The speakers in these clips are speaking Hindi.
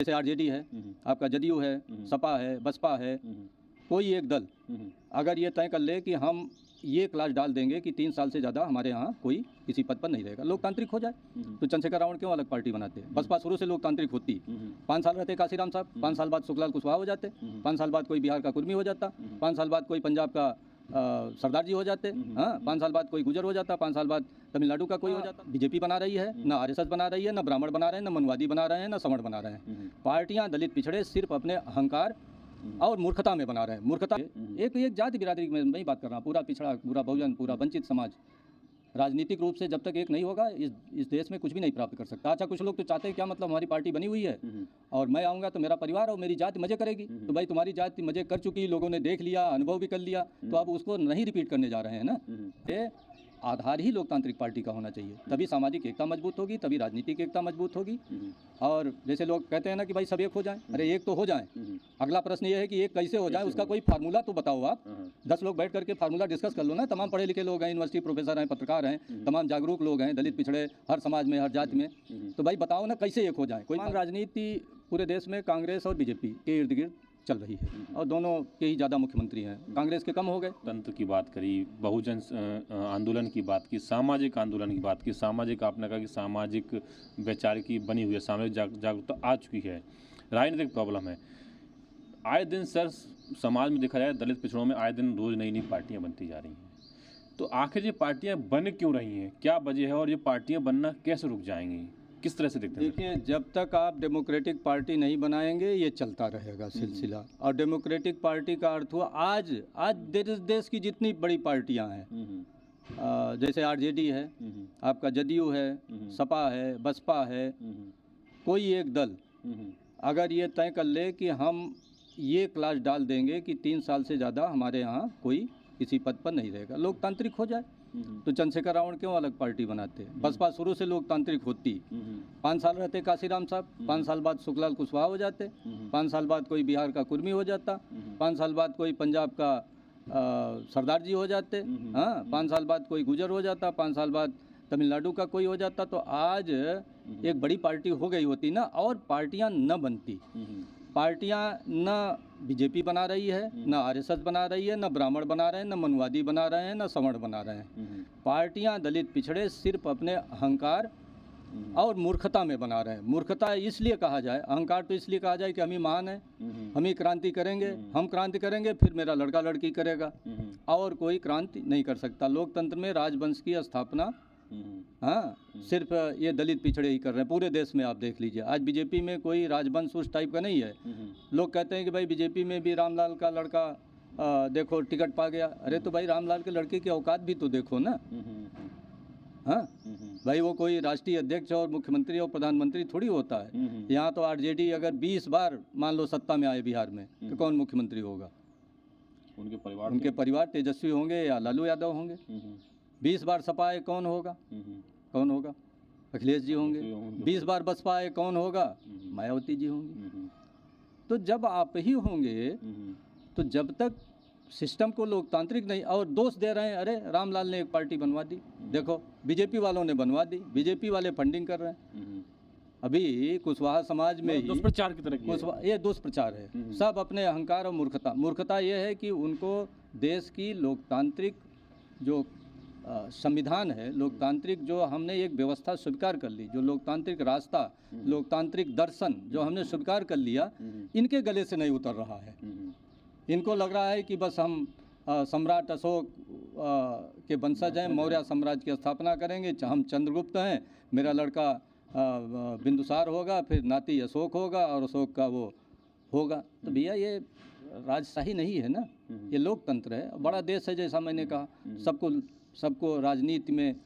जैसे आरजेडी है, आपका जदयू है, सपा है, बसपा है, कोई एक दल अगर ये तय कर ले कि हम ये क्लास डाल देंगे कि 3 साल से ज़्यादा हमारे यहाँ कोई किसी पद पर नहीं रहेगा, लोकतांत्रिक हो जाए, तो चंद्रशेखर रावण क्यों अलग पार्टी बनाते हैं? बसपा शुरू से लोकतांत्रिक होती। 5 साल रहते काशीराम साहब, 5 साल बाद सुखलाल कुशवाहा हो जाते, 5 साल बाद कोई बिहार का कुर्मी हो जाता, 5 साल बाद कोई पंजाब का सरदार जी हो जाते, हाँ, 5 साल बाद कोई गुजर हो जाता, 5 साल बाद तमिलनाडु का कोई हो जाता। बीजेपी बना रही है, ना आरएसएस बना रही है, ना ब्राह्मण बना रहे हैं, ना मनवादी बना रहे हैं, ना सवर्ण बना रहे हैं। पार्टियां दलित पिछड़े सिर्फ अपने अहंकार और मूर्खता में बना रहे हैं। मूर्खता एक जाति बिरादरी में नहीं बात कर रहा, पूरा पिछड़ा, पूरा बहुजन, पूरा वंचित समाज राजनीतिक रूप से जब तक एक नहीं होगा इस देश में कुछ भी नहीं प्राप्त कर सकता। अच्छा, कुछ लोग तो चाहते हैं क्या मतलब हमारी पार्टी बनी हुई है और मैं आऊँगा तो मेरा परिवार और मेरी जाति मजे करेगी, तो भाई तुम्हारी जाति मजे कर चुकी, लोगों ने देख लिया, अनुभव भी कर लिया, तो अब उसको नहीं रिपीट करने जा रहे हैं ना। ये आधार ही लोकतांत्रिक पार्टी का होना चाहिए, तभी सामाजिक एकता मजबूत होगी, तभी राजनीतिक एकता मजबूत होगी। और जैसे लोग कहते हैं ना कि भाई सब एक हो जाएं, अरे एक तो हो जाएं। अगला प्रश्न ये है कि एक कैसे हो जाए, उसका कोई फार्मूला तो बताओ आप। 10 लोग बैठ करके फार्मूला डिस्कस कर लो ना। तमाम पढ़े लिखे लोग हैं, यूनिवर्सिटी प्रोफेसर हैं, पत्रकार हैं, तमाम जागरूक लोग हैं, दलित पिछड़े हर समाज में, हर जाति में, तो भाई बताओ ना कैसे एक हो जाए। कोई राजनीति पूरे देश में कांग्रेस और बीजेपी के इर्द गिर्द चल रही है और दोनों के ही ज़्यादा मुख्यमंत्री हैं। कांग्रेस के कम हो गए। तंत्र की बात करी, बहुजन आंदोलन की बात की, सामाजिक आंदोलन की बात की, सामाजिक आपने कहा कि सामाजिक वैचारिकी बनी हुई है, सामाजिक जागरूकता आ चुकी है, राजनीतिक प्रॉब्लम है। आए दिन सर समाज में देखा जाए दलित पिछड़ों में आए दिन रोज़ नई नई पार्टियाँ बनती जा रही हैं, तो आखिर ये पार्टियाँ बन क्यों रही हैं, क्या वजह है और ये पार्टियाँ बनना कैसे रुक जाएंगी, किस तरह से देखते हैं? देखिए, जब तक आप डेमोक्रेटिक पार्टी नहीं बनाएंगे ये चलता रहेगा सिलसिला। और डेमोक्रेटिक पार्टी का अर्थ हुआ आज देश की जितनी बड़ी पार्टियां हैं, जैसे आरजेडी है, आपका जदयू है, सपा है, बसपा है, कोई एक दल अगर ये तय कर ले कि हम ये क्लास डाल देंगे कि 3 साल से ज़्यादा हमारे यहाँ कोई किसी पद पर नहीं रहेगा, लोकतांत्रिक हो जाए, तो चंद्रशेखर रावण क्यों अलग पार्टी बनाते? बसपा शुरू से लोकतांत्रिक होती। 5 साल रहते काशीराम साहब, 5 साल बाद सुखलाल कुशवाहा हो जाते, 5 साल बाद कोई बिहार का कुर्मी हो जाता, 5 साल बाद कोई पंजाब का सरदार जी हो जाते, हाँ, 5 साल बाद कोई गुजर हो जाता, 5 साल बाद तमिलनाडु का कोई हो जाता, तो आज एक बड़ी पार्टी हो गई होती ना। और पार्टियां न बनती, पार्टियां न बीजेपी बना रही है, न आरएसएस बना रही है, न ब्राह्मण बना रहे हैं, न मनवादी बना रहे हैं, न सवर्ण बना रहे हैं। पार्टियां दलित पिछड़े सिर्फ अपने अहंकार और मूर्खता में बना रहे हैं। मूर्खता इसलिए कहा जाए, अहंकार तो इसलिए कहा जाए कि हम ही महान हैं, हम ही क्रांति करेंगे, हम क्रांति करेंगे, फिर मेरा लड़का लड़की करेगा, और कोई क्रांति नहीं कर सकता। लोकतंत्र में राजवंश की स्थापना हाँ सिर्फ ये दलित पिछड़े ही कर रहे हैं। पूरे देश में आप देख लीजिए, आज बीजेपी में कोई राजवंश उस टाइप का नहीं है। लोग कहते हैं कि भाई बीजेपी में भी रामलाल का लड़का देखो टिकट पा गया। अरे तो भाई रामलाल के लड़के की औकात भी तो देखो ना। हाँ भाई, वो कोई राष्ट्रीय अध्यक्ष और मुख्यमंत्री और प्रधानमंत्री थोड़ी होता है। यहाँ तो आरजेडी अगर 20 बार मान लो सत्ता में आए बिहार में, तो कौन मुख्यमंत्री होगा? उनके परिवार तेजस्वी होंगे या लालू यादव होंगे। 20 बार सपा आए कौन होगा? कौन होगा? अखिलेश जी होंगे। 20 बार बसपा आए कौन होगा? मायावती जी होंगे। तो जब आप ही होंगे, तो जब तक सिस्टम को लोकतांत्रिक नहीं, और दोष दे रहे हैं, अरे रामलाल ने एक पार्टी बनवा दी, देखो बीजेपी वालों ने बनवा दी, बीजेपी वाले फंडिंग कर रहे हैं। अभी कुशवाहा समाज में ही दुष्प्रचार की तरह ये दुष्प्रचार है। सब अपने अहंकार और मूर्खता ये है कि उनको देश की लोकतांत्रिक जो संविधान है, लोकतांत्रिक जो हमने एक व्यवस्था स्वीकार कर ली, जो लोकतांत्रिक रास्ता, लोकतांत्रिक दर्शन जो हमने स्वीकार कर लिया, इनके गले से नहीं उतर रहा है। इनको लग रहा है कि बस हम सम्राट अशोक के वंशज हैं, मौर्य साम्राज्य की स्थापना करेंगे, हम चंद्रगुप्त हैं, मेरा लड़का बिंदुसार होगा, फिर नाती अशोक होगा और अशोक का वो होगा। तो भैया ये राजशाही नहीं है ना, ये लोकतंत्र है, बड़ा देश है। जैसा मैंने कहा, सबको राजनीति में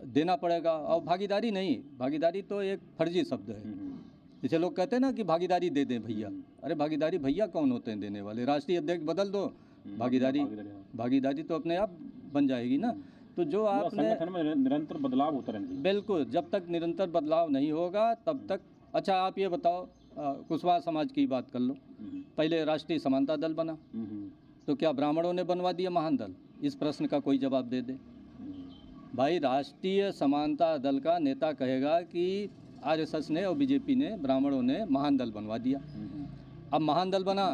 देना पड़ेगा, और भागीदारी नहीं, भागीदारी तो एक फर्जी शब्द है। जैसे लोग कहते हैं ना कि भागीदारी दे दें भैया, अरे भागीदारी भैया कौन होते हैं देने वाले? राष्ट्रीय अध्यक्ष बदल दो, भागीदारी तो अपने आप बन जाएगी ना। तो जो आपने संगठन में निरंतर बदलाव होता रहेगा। बिल्कुल, जब तक निरंतर बदलाव नहीं होगा तब तक। अच्छा, आप ये बताओ, कुशवाहा समाज की बात कर लो, पहले राष्ट्रीय समानता दल बना, तो क्या ब्राह्मणों ने बनवा दिया महान दल? इस प्रश्न का कोई जवाब दे दे भाई। राष्ट्रीय समानता दल का नेता कहेगा कि आरएसएस ने और बीजेपी ने, ब्राह्मणों ने महान दल बनवा दिया। अब महान दल बना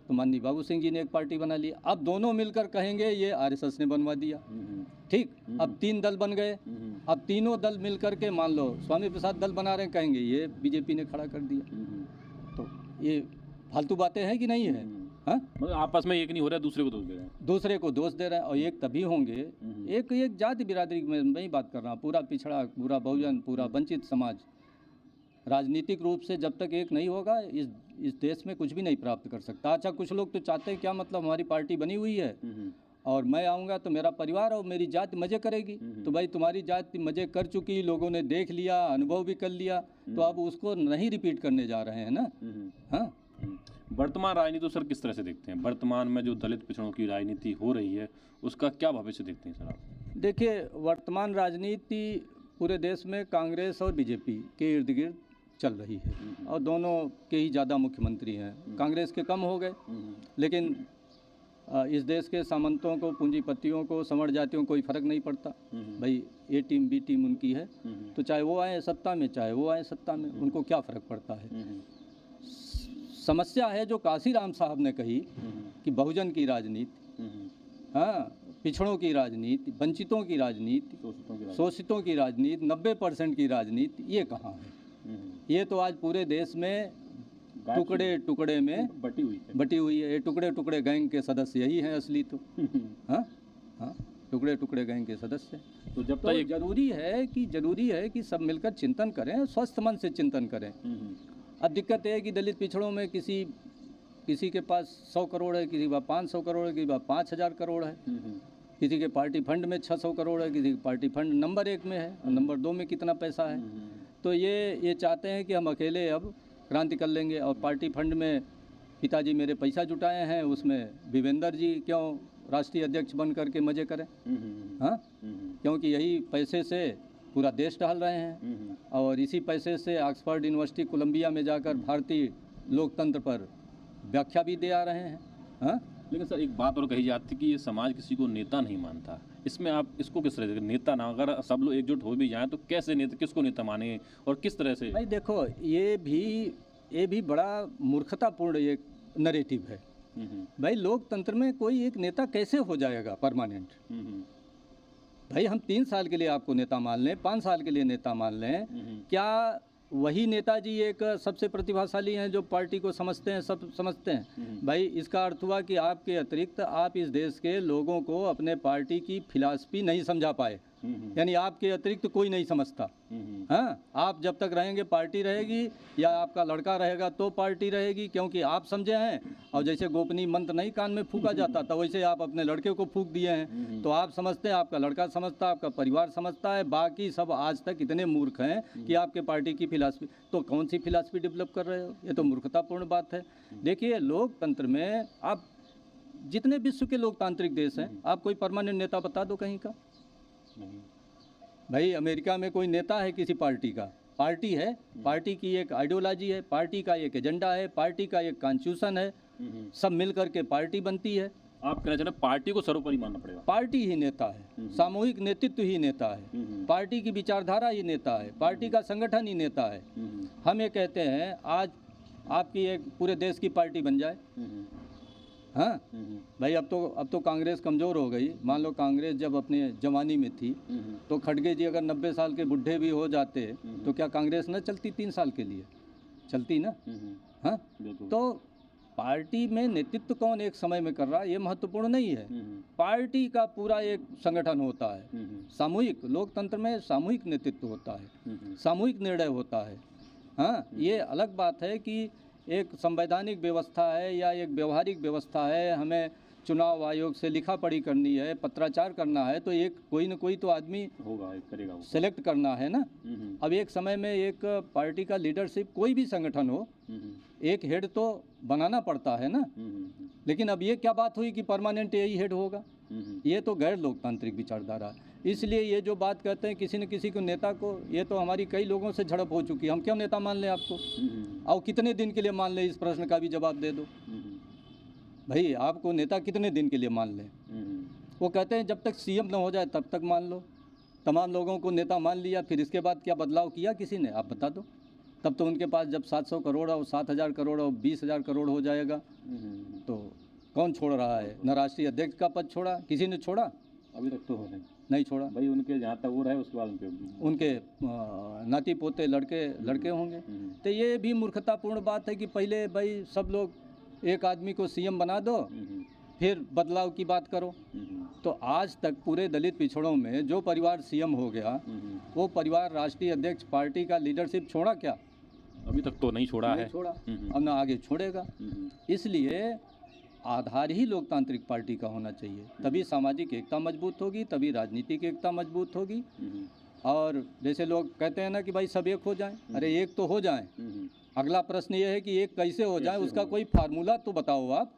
तो माननीय बाबू सिंह जी ने एक पार्टी बना ली। अब दोनों मिलकर कहेंगे ये आरएसएस ने बनवा दिया, ठीक। अब 3 दल बन गए। अब तीनों दल मिलकर के मान लो स्वामी प्रसाद दल बना रहे हैं, कहेंगे ये बीजेपी ने खड़ा कर दिया। तो ये फालतू बातें हैं कि नहीं है? हाँ, मतलब आपस में एक नहीं हो रहा, दूसरे को दोष दे रहे हैं। दूसरे को दोष दे रहे हैं। और एक तभी होंगे, एक जाति बिरादरी में नहीं बात कर रहा, पूरा पिछड़ा, पूरा बहुजन, पूरा वंचित समाज राजनीतिक रूप से जब तक एक नहीं होगा इस देश में कुछ भी नहीं प्राप्त कर सकता। अच्छा, कुछ लोग तो चाहते हैं क्या मतलब हमारी पार्टी बनी हुई है और मैं आऊँगा तो मेरा परिवार और मेरी जाति मज़े करेगी। तो भाई तुम्हारी जाति मज़े कर चुकी, लोगों ने देख लिया, अनुभव भी कर लिया, तो अब उसको नहीं रिपीट करने जा रहे हैं ना। हाँ, वर्तमान राजनीति तो सर किस तरह से देखते हैं? वर्तमान में जो दलित पिछड़ों की राजनीति हो रही है उसका क्या भविष्य देखते हैं सर आप? देखिए, वर्तमान राजनीति पूरे देश में कांग्रेस और बीजेपी के इर्द गिर्द चल रही है और दोनों के ही ज़्यादा मुख्यमंत्री हैं। कांग्रेस के कम हो गए, लेकिन इस देश के सामंतों को, पूंजीपतियों को, समर जातियों को कोई फ़र्क नहीं पड़ता। भाई ए टीम बी टीम उनकी है, तो चाहे वो आए सत्ता में चाहे वो आए सत्ता में, उनको क्या फ़र्क पड़ता है। समस्या है जो काशीराम साहब ने कही कि बहुजन की राजनीति, हाँ, पिछड़ों की राजनीति, वंचितों की राजनीति, शोषितों की राजनीति, 90% की राजनीति, ये कहाँ है? ये तो आज पूरे देश में टुकड़े टुकड़े में बटी हुई है। ये टुकड़े टुकड़े गैंग के सदस्य यही हैं असली तो। हाँ हाँ, टुकड़े टुकड़े गैंग के सदस्य। तो जब तो जरूरी है कि सब मिलकर चिंतन करें, स्वस्थ मन से चिंतन करें। अब दिक्कत है कि दलित पिछड़ों में किसी के पास 100 करोड़ है, किसी के पास 500 करोड़ है, किसी के पास 5000 करोड़ है, किसी के पार्टी फंड में 600 करोड़ है, किसी के पार्टी फंड नंबर 1 में है और नंबर 2 में कितना पैसा है। तो ये चाहते हैं कि हम अकेले अब क्रांति कर लेंगे और पार्टी फंड में पिताजी मेरे पैसा जुटाए हैं, उसमें विवेंद्र जी क्यों राष्ट्रीय अध्यक्ष बन करके मज़े करें। हाँ, क्योंकि यही पैसे से पूरा देश टहल रहे हैं और इसी पैसे से ऑक्सफोर्ड यूनिवर्सिटी, कोलंबिया में जाकर भारतीय लोकतंत्र पर व्याख्या भी दे आ रहे हैं। हाँ, लेकिन सर एक बात और कही जाती है कि ये समाज किसी को नेता नहीं मानता। इसमें आप इसको किस तरह से नेता ना, अगर सब लोग एकजुट हो भी जाएं तो कैसे नेता, किसको नेता माने और किस तरह से? भाई देखो, ये भी बड़ा मूर्खतापूर्ण एक नरेटिव है। भाई लोकतंत्र में कोई एक नेता कैसे हो जाएगा परमानेंट? भाई हम 3 साल के लिए आपको नेता मान लें, 5 साल के लिए नेता मान लें, क्या वही नेताजी एक सबसे प्रतिभाशाली हैं जो पार्टी को समझते हैं, सब समझते हैं? भाई इसका अर्थ हुआ कि आपके अतिरिक्त आप इस देश के लोगों को अपने पार्टी की फिलॉसफी नहीं समझा पाए, यानी आपके अतिरिक्त कोई नहीं समझता। हाँ, आप जब तक रहेंगे पार्टी रहेगी, या आपका लड़का रहेगा तो पार्टी रहेगी, क्योंकि आप समझे हैं। और जैसे गोपनीय मंत्र नहीं कान में फूका जाता था, वैसे आप अपने लड़के को फूक दिए हैं। तो आप समझते हैं, आपका लड़का समझता है, आपका परिवार समझता है, बाकी सब आज तक इतने मूर्ख हैं कि आपके पार्टी की फिलॉसफी, तो कौन सी फिलॉसफी डेवलप कर रहे हो? ये तो मूर्खतापूर्ण बात है। देखिए, लोकतंत्र में आप जितने विश्व के लोकतांत्रिक देश हैं, आप कोई परमानेंट नेता बता दो कहीं का। भाई अमेरिका में कोई नेता है किसी पार्टी का? पार्टी है, पार्टी की एक आइडियोलॉजी है, पार्टी का एक एजेंडा है, पार्टी का एक कॉन्स्टिट्यूशन है, सब मिल करके पार्टी बनती है। आप कहना चाह रहे हैं पार्टी को सर्वोपरि मानना पड़ेगा? पार्टी ही नेता है, सामूहिक नेतृत्व ही नेता है, पार्टी की विचारधारा ही नेता है, पार्टी का संगठन ही नेता है। हम ये कहते हैं आज आपकी एक पूरे देश की पार्टी बन जाए। हाँ भाई, अब तो कांग्रेस कमज़ोर हो गई। मान लो कांग्रेस जब अपने जवानी में थी तो खड़गे जी अगर 90 साल के बुढ़े भी हो जाते तो क्या कांग्रेस न चलती? 3 साल के लिए चलती ना। हाँ, तो पार्टी में नेतृत्व कौन एक समय में कर रहा है ये महत्वपूर्ण नहीं है। पार्टी का पूरा एक संगठन होता है, सामूहिक लोकतंत्र में सामूहिक नेतृत्व होता है, सामूहिक निर्णय होता है। हाँ, ये अलग बात है कि एक संवैधानिक व्यवस्था है या एक व्यवहारिक व्यवस्था है, हमें चुनाव आयोग से लिखा पढ़ी करनी है, पत्राचार करना है, तो एक कोई न कोई तो आदमी होगा, करेगा, सेलेक्ट करना है ना। अब एक समय में एक पार्टी का लीडरशिप, कोई भी संगठन हो, एक हेड तो बनाना पड़ता है ना। लेकिन अब ये क्या बात हुई कि परमानेंट यही हेड होगा? ये तो गैर लोकतांत्रिक विचारधारा। इसलिए ये जो बात कहते हैं किसी न किसी को नेता को, ये तो हमारी कई लोगों से झड़प हो चुकी है। हम क्यों नेता मान लें आपको? और कितने दिन के लिए मान लें? इस प्रश्न का भी जवाब दे दो भाई। आपको नेता कितने दिन के लिए मान लें? वो कहते हैं जब तक सीएम न हो जाए तब तक मान लो, तमाम लोगों को नेता मान लिया, फिर इसके बाद क्या बदलाव किया किसी ने? आप बता दो। तब तो उनके पास जब 700 करोड़ और 7,000 करोड़ और 20,000 करोड़ हो जाएगा तो कौन छोड़ रहा है? न राष्ट्रीय अध्यक्ष का पद छोड़ा, किसी ने छोड़ा? अभी तक तो नहीं छोड़ा भाई। उनके जहाँ तक वो रहे उसके बाद उनके नाती पोते लड़के होंगे। तो ये भी मूर्खतापूर्ण बात है कि पहले भाई सब लोग एक आदमी को सीएम बना दो, फिर बदलाव की बात करो। तो आज तक पूरे दलित पिछड़ों में जो परिवार सीएम हो गया वो परिवार राष्ट्रीय अध्यक्ष पार्टी का लीडरशिप छोड़ा क्या? अभी तक तो नहीं छोड़ा है। छोड़ा, अब ना आगे छोड़ेगा। इसलिए आधार ही लोकतांत्रिक पार्टी का होना चाहिए, तभी सामाजिक एकता मजबूत होगी, तभी राजनीतिक एकता मजबूत होगी। और जैसे लोग कहते हैं ना कि भाई सब एक हो जाएं, अरे एक तो हो जाएं। अगला प्रश्न ये है कि एक कैसे हो जाए, उसका कोई फार्मूला तो बताओ आप।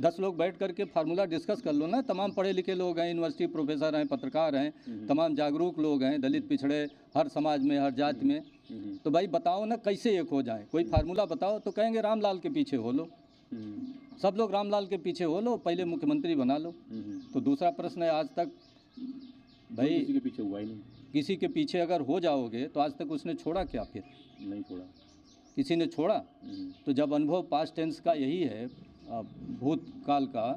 10 लोग बैठ करके फार्मूला डिस्कस कर लो ना। तमाम पढ़े लिखे लोग हैं, यूनिवर्सिटी प्रोफेसर हैं, पत्रकार हैं, तमाम जागरूक लोग हैं, दलित पिछड़े हर समाज में, हर जाति में। तो भाई बताओ ना कैसे एक हो जाए, कोई फार्मूला बताओ। तो कहेंगे रामलाल के पीछे हो लो, सब लोग रामलाल के पीछे हो लो, पहले मुख्यमंत्री बना लो। तो दूसरा प्रश्न है, आज तक भाई किसी के पीछे हुआ ही नहीं। किसी के पीछे अगर हो जाओगे तो आज तक उसने छोड़ा क्या? फिर नहीं छोड़ा, किसी ने छोड़ा? तो जब अनुभव पास्ट टेंस का यही है, भूतकाल का,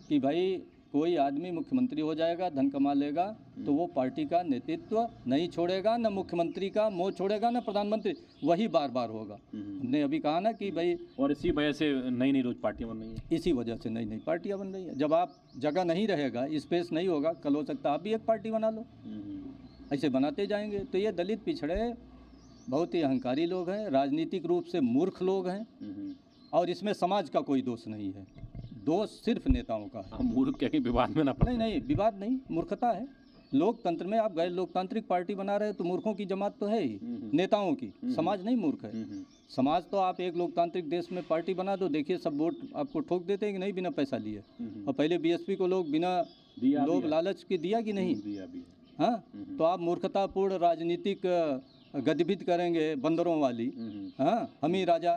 कि भाई कोई आदमी मुख्यमंत्री हो जाएगा, धन कमा लेगा, तो वो पार्टी का नेतृत्व नहीं छोड़ेगा, न मुख्यमंत्री का मोह छोड़ेगा, न प्रधानमंत्री, वही बार बार होगा। हमने अभी कहा ना कि भाई, और इसी वजह से नई नई रोज पार्टियां बन रही हैं। इसी वजह से नई नई पार्टियां बन रही हैं। जब आप जगह नहीं रहेगा, स्पेस नहीं होगा, कल हो सकता आप भी एक पार्टी बना लो। ऐसे बनाते जाएंगे। तो ये दलित पिछड़े बहुत ही अहंकारी लोग हैं, राजनीतिक रूप से मूर्ख लोग हैं, और इसमें समाज का कोई दोष नहीं है, दोष सिर्फ नेताओं का है। मूर्ख क्या कि विवाद में ना पड़े। नहीं, विवाद नहीं, मूर्खता है। लोकतंत्र में आप गैर लोकतांत्रिक पार्टी बना रहे हो तो मूर्खों की जमात तो है ही, नेताओं की। समाज नहीं मूर्ख है। समाज तो आप एक लोकतांत्रिक देश में पार्टी बना दो, देखिए सब वोट आपको ठोक देते हैं कि नहीं, बिना पैसा लिए। और पहले बीएसपी को लोग बिना लोग लालच के दिया कि नहीं? हाँ, तो आप मूर्खतापूर्ण राजनीतिक गतिविधि करेंगे बंदरों वाली। हाँ, हम ही राजा।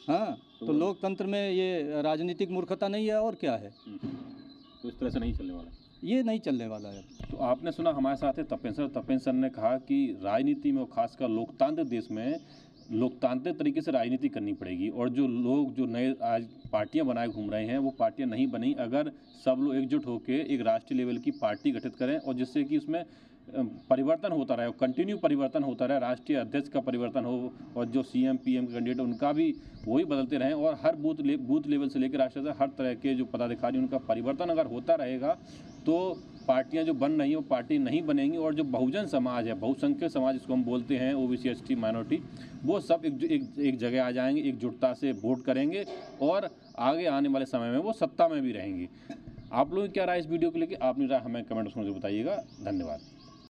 हाँ, तो लोकतंत्र में ये राजनीतिक मूर्खता नहीं है और क्या है? तो इस तरह से नहीं चलने वाला, ये नहीं चलने वाला है। तो आपने सुना हमारे साथ है तपेंद्र सर ने कहा कि राजनीति में, खासकर लोकतांत्रिक देश में, लोकतांत्रिक तरीके से राजनीति करनी पड़ेगी। और जो लोग जो नए आज पार्टियां बनाए घूम रहे हैं, वो पार्टियां नहीं बनी अगर सब लोग एकजुट होकर एक राष्ट्रीय लेवल की पार्टी गठित करें, और जिससे कि उसमें परिवर्तन होता रहे, कंटिन्यू परिवर्तन होता रहे, राष्ट्रीय अध्यक्ष का परिवर्तन हो, और जो सीएम पीएम के कैंडिडेट उनका भी वही बदलते रहें, और हर बूथ लेवल से लेकर राष्ट्रीय हर तरह के जो पदाधिकारी उनका परिवर्तन अगर होता रहेगा, तो पार्टियां जो बन रही हैं वो पार्टी नहीं बनेंगी। और जो बहुजन समाज है, बहुसंख्यक समाज जिसको हम बोलते हैं, ओबीसी एसटी माइनॉरिटी, वो सब एक जगह आ जाएंगे, एकजुटता से वोट करेंगे, और आगे आने वाले समय में वो सत्ता में भी रहेंगे। आप लोगों की क्या राय इस वीडियो को लेकर? आपने राय हमें कमेंट में बताइएगा। धन्यवाद।